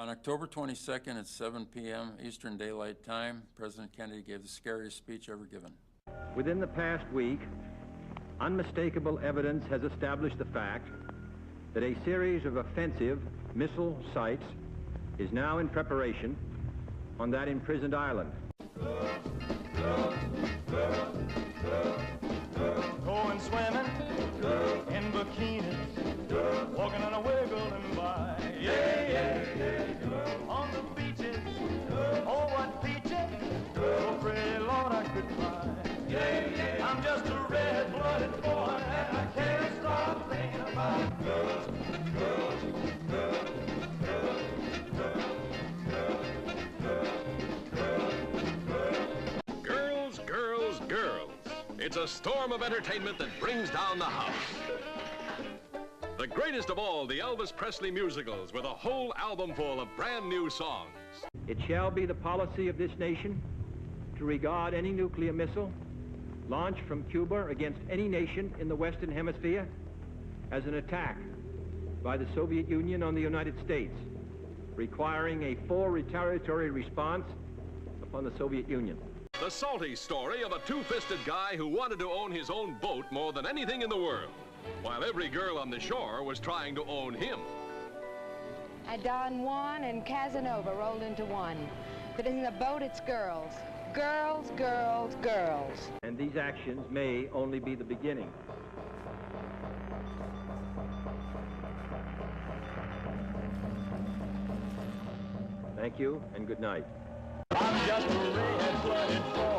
On October 22nd at 7 p.m. Eastern Daylight Time, President Kennedy gave the scariest speech ever given. Within the past week, unmistakable evidence has established the fact that a series of offensive missile sites is now in preparation on that imprisoned island. Going swimming in bikinis, walking on a wiggling by. Yeah, yeah, yeah. On the beaches, oh what beaches, oh pretty Lord I could cry. Yeah, yeah. I'm just a red-blooded boy and I can't stop thinking about girls, girls, girls, girls, girls, Girls, girls, girls. It's a storm of entertainment that brings down the house. The greatest of all the Elvis Presley musicals with a whole album full of brand new songs. It shall be the policy of this nation to regard any nuclear missile launched from Cuba against any nation in the Western Hemisphere as an attack by the Soviet Union on the United States, requiring a full retaliatory response upon the Soviet Union. The salty story of a two-fisted guy who wanted to own his own boat more than anything in the world, while every girl on the shore was trying to own him. Don Juan and Casanova rolled into one. If it isn't a boat, it's girls. Girls, girls, girls. And these actions may only be the beginning. Thank you and good night. I'm just a red-blooded boy.